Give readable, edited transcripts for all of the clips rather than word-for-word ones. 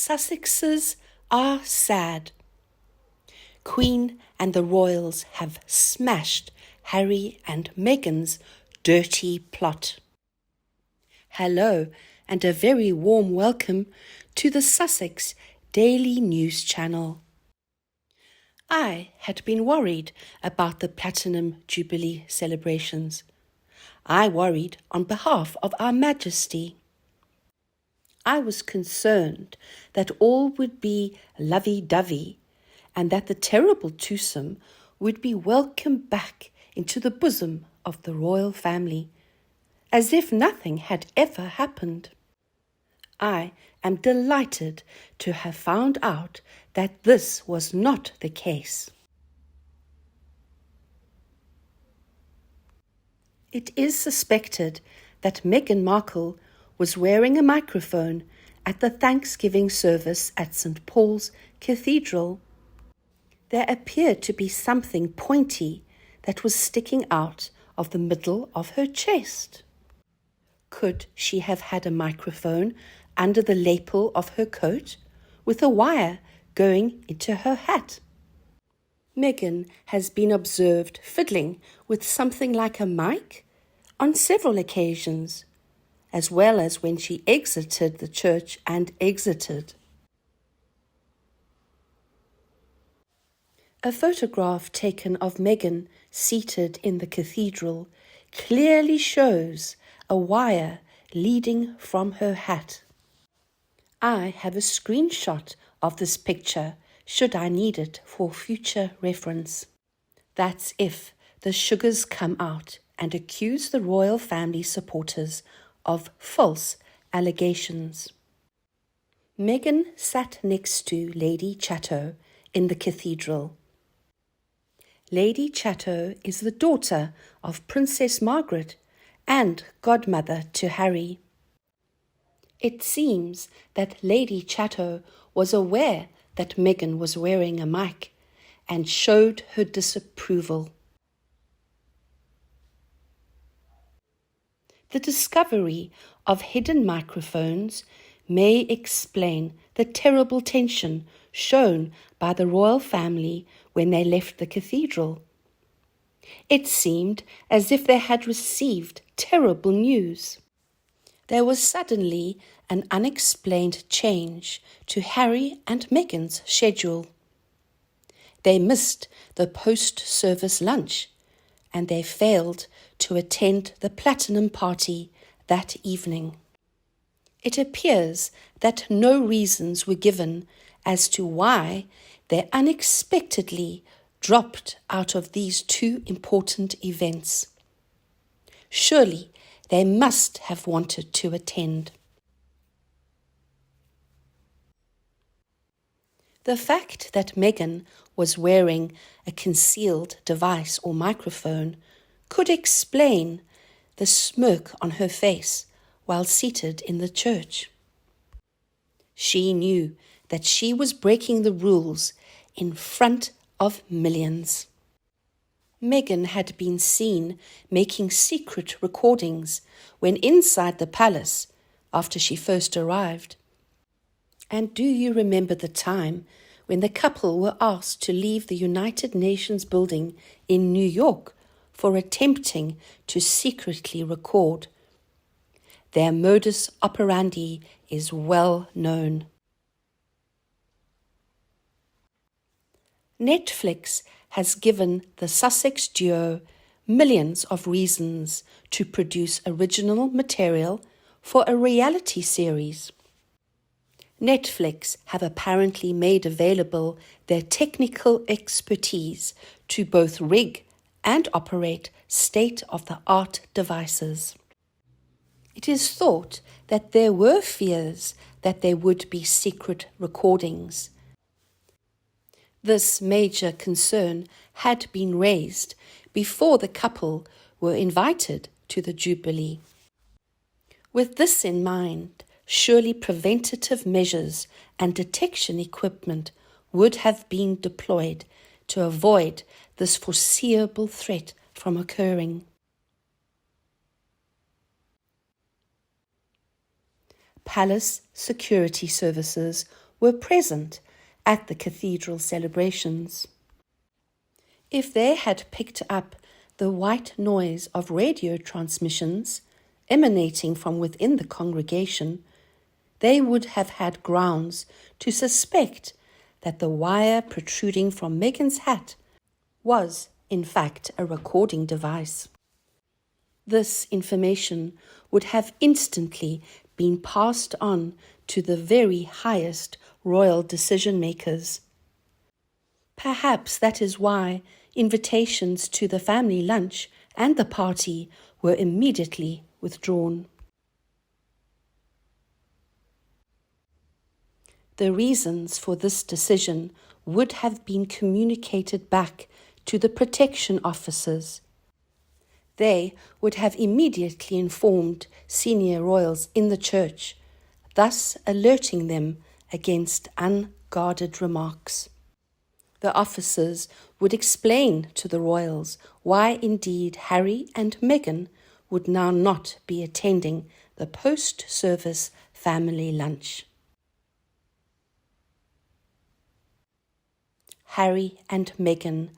Sussex'S are sad. Queen and the royals have smashed Harry and Meghan's dirty plot. Hello and a very warm welcome to the Sussex Daily News channel. I had been worried about the Platinum Jubilee celebrations. I worried on behalf of Our Majesty. I was concerned that all would be lovey-dovey and that the terrible twosome would be welcomed back into the bosom of the royal family, as if nothing had ever happened. I am delighted to have found out that this was not the case. It is suspected that Meghan Markle was wearing a microphone at the Thanksgiving service at St. Paul's Cathedral. There appeared to be something pointy that was sticking out of the middle of her chest. Could she have had a microphone under the lapel of her coat, with a wire going into her hat? Meghan has been observed fiddling with something like a mic on several occasions, as well as when she exited the church and exited. A photograph taken of Meghan seated in the cathedral clearly shows a wire leading from her hat. I have a screenshot of this picture should I need it for future reference. That's if the sugars come out and accuse the royal family supporters of false allegations. Meghan sat next to Lady Chatto in the cathedral. Lady Chatto is the daughter of Princess Margaret and godmother to Harry. It seems that Lady Chatto was aware that Meghan was wearing a mic and showed her disapproval. The discovery of hidden microphones may explain the terrible tension shown by the royal family when they left the cathedral. It seemed as if they had received terrible news. There was suddenly an unexplained change to Harry and Meghan's schedule. They missed the post-service lunch, and they failed to attend the Platinum party that evening. It appears that no reasons were given as to why they unexpectedly dropped out of these two important events. Surely they must have wanted to attend. The fact that Meghan was wearing a concealed device or microphone could explain the smirk on her face while seated in the church. She knew that she was breaking the rules in front of millions. Meghan had been seen making secret recordings when inside the palace after she first arrived. And do you remember the time when the couple were asked to leave the United Nations building in New York for attempting to secretly record? Their modus operandi is well known. Netflix has given the Sussex duo millions of reasons to produce original material for a reality series. Netflix have apparently made available their technical expertise to both rig and operate state-of-the-art devices. It is thought that there were fears that there would be secret recordings. This major concern had been raised before the couple were invited to the Jubilee. With this in mind, surely preventative measures and detection equipment would have been deployed to avoid this foreseeable threat from occurring. Palace security services were present at the cathedral celebrations. If they had picked up the white noise of radio transmissions emanating from within the congregation, they would have had grounds to suspect that the wire protruding from Meghan's hat was, in fact, a recording device. This information would have instantly been passed on to the very highest royal decision-makers. Perhaps that is why invitations to the family lunch and the party were immediately withdrawn. The reasons for this decision would have been communicated back to the protection officers. They would have immediately informed senior royals in the church, thus alerting them against unguarded remarks. The officers would explain to the royals why indeed Harry and Meghan would now not be attending the post-service family lunch. Harry and Meghan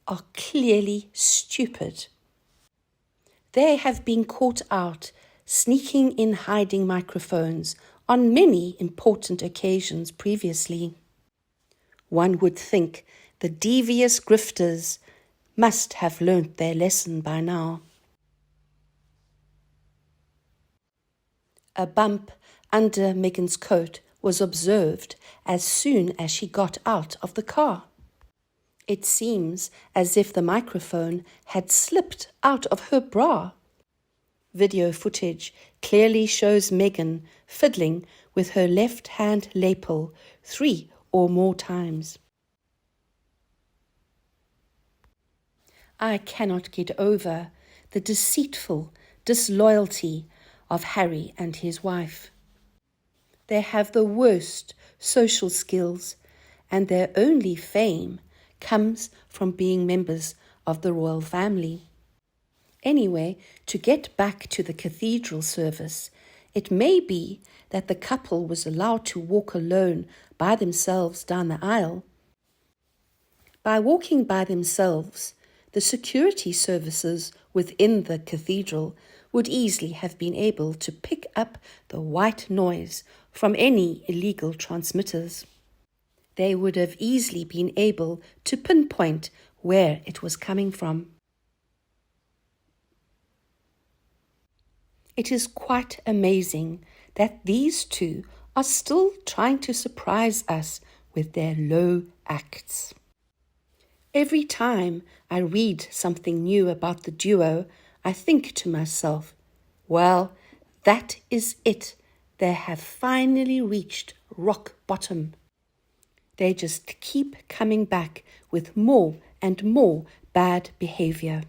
are clearly stupid. They have been caught out sneaking in hiding microphones on many important occasions previously. One would think the devious grifters must have learnt their lesson by now. A bump under Meghan's coat was observed as soon as she got out of the car. It seems as if the microphone had slipped out of her bra. Video footage clearly shows Meghan fiddling with her left-hand lapel 3 or more times. I cannot get over the deceitful disloyalty of Harry and his wife. They have the worst social skills, and their only fame comes from being members of the royal family. Anyway, to get back to the cathedral service, it may be that the couple was allowed to walk alone by themselves down the aisle. By walking by themselves, the security services within the cathedral would easily have been able to pick up the white noise from any illegal transmitters. They would have easily been able to pinpoint where it was coming from. It is quite amazing that these two are still trying to surprise us with their low acts. Every time I read something new about the duo, I think to myself, well, that is it. They have finally reached rock bottom. They just keep coming back with more and more bad behavior.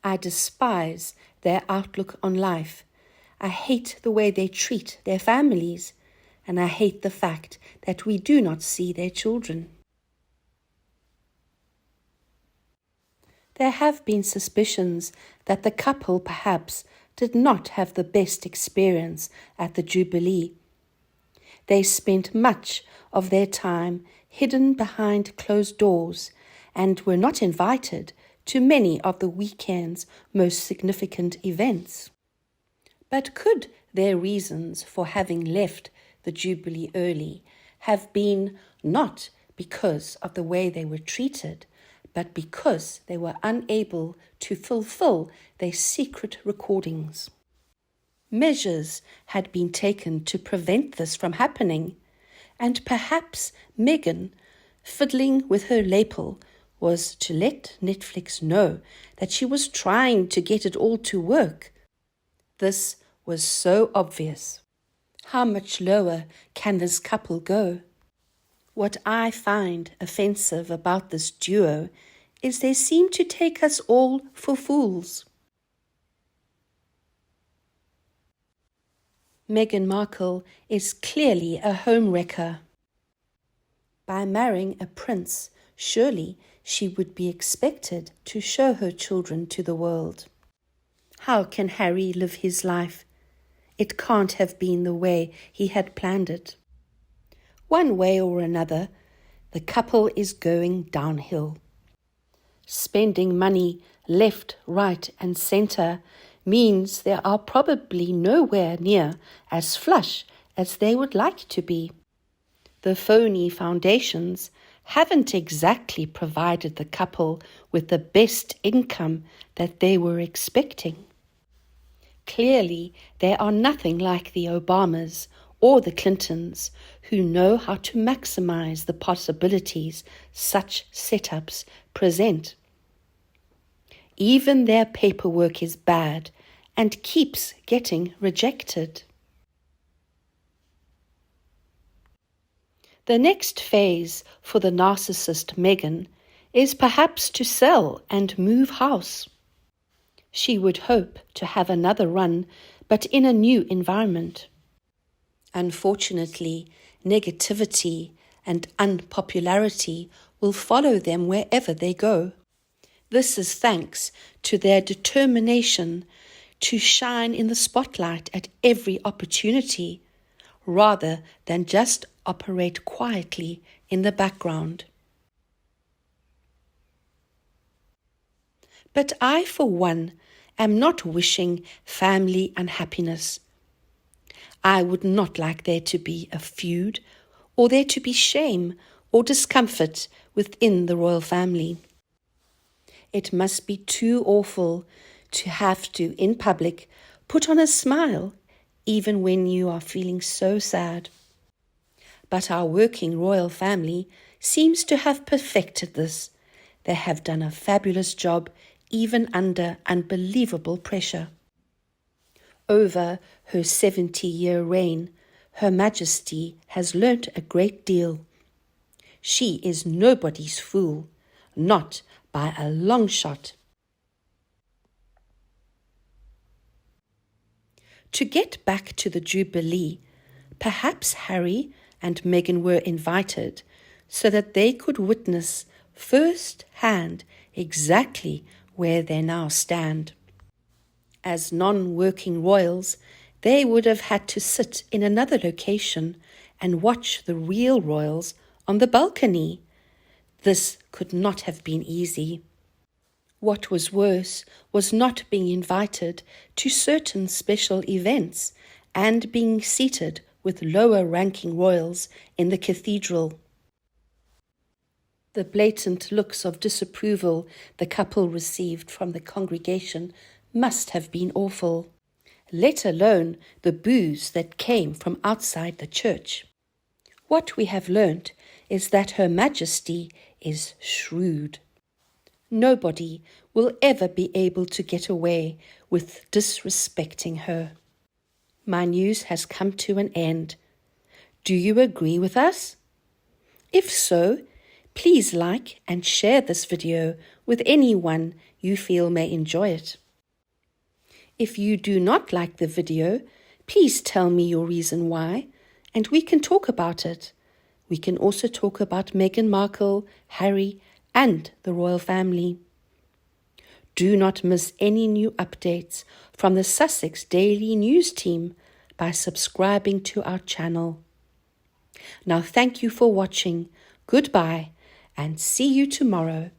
I despise their outlook on life. I hate the way they treat their families, and I hate the fact that we do not see their children. There have been suspicions that the couple perhaps did not have the best experience at the Jubilee. They spent much of their time hidden behind closed doors and were not invited to many of the weekend's most significant events. But could their reasons for having left the Jubilee early have been not because of the way they were treated, but because they were unable to fulfill their secret recordings? Measures had been taken to prevent this from happening, and perhaps Meghan, fiddling with her lapel, was to let Netflix know that she was trying to get it all to work. This was so obvious. How much lower can this couple go? What I find offensive about this duo is they seem to take us all for fools. Meghan Markle is clearly a homewrecker. By marrying a prince, surely she would be expected to show her children to the world. How can Harry live his life? It can't have been the way he had planned it. One way or another, the couple is going downhill. Spending money left, right, and centre means they are probably nowhere near as flush as they would like to be. The phony foundations haven't exactly provided the couple with the best income that they were expecting. Clearly, they are nothing like the Obamas or the Clintons, who know how to maximize the possibilities such setups present. Even their paperwork is bad and keeps getting rejected. The next phase for the narcissist Meghan is perhaps to sell and move house. She would hope to have another run, but in a new environment. Unfortunately, negativity and unpopularity will follow them wherever they go. This is thanks to their determination to shine in the spotlight at every opportunity, rather than just operate quietly in the background. But I, for one, am not wishing family unhappiness. I would not like there to be a feud, or there to be shame or discomfort within the royal family. It must be too awful to have to, in public, put on a smile, even when you are feeling so sad. But our working royal family seems to have perfected this. They have done a fabulous job, even under unbelievable pressure. Over her 70-year reign, Her Majesty has learnt a great deal. She is nobody's fool, not by a long shot. To get back to the Jubilee, perhaps Harry and Meghan were invited so that they could witness first-hand exactly where they now stand. As non-working royals, they would have had to sit in another location and watch the real royals on the balcony. This could not have been easy. What was worse was not being invited to certain special events and being seated with lower-ranking royals in the cathedral. The blatant looks of disapproval the couple received from the congregation must have been awful, let alone the boos that came from outside the church. What we have learnt is that Her Majesty is shrewd. Nobody will ever be able to get away with disrespecting her. My news has come to an end. Do you agree with us? If so, please like and share this video with anyone you feel may enjoy it. If you do not like the video, please tell me your reason why, and we can talk about it. We can also talk about Meghan Markle, Harry, and the royal family. Do not miss any new updates from the Sussex Daily news team by subscribing to our channel. Now thank you for watching. Goodbye and see you tomorrow.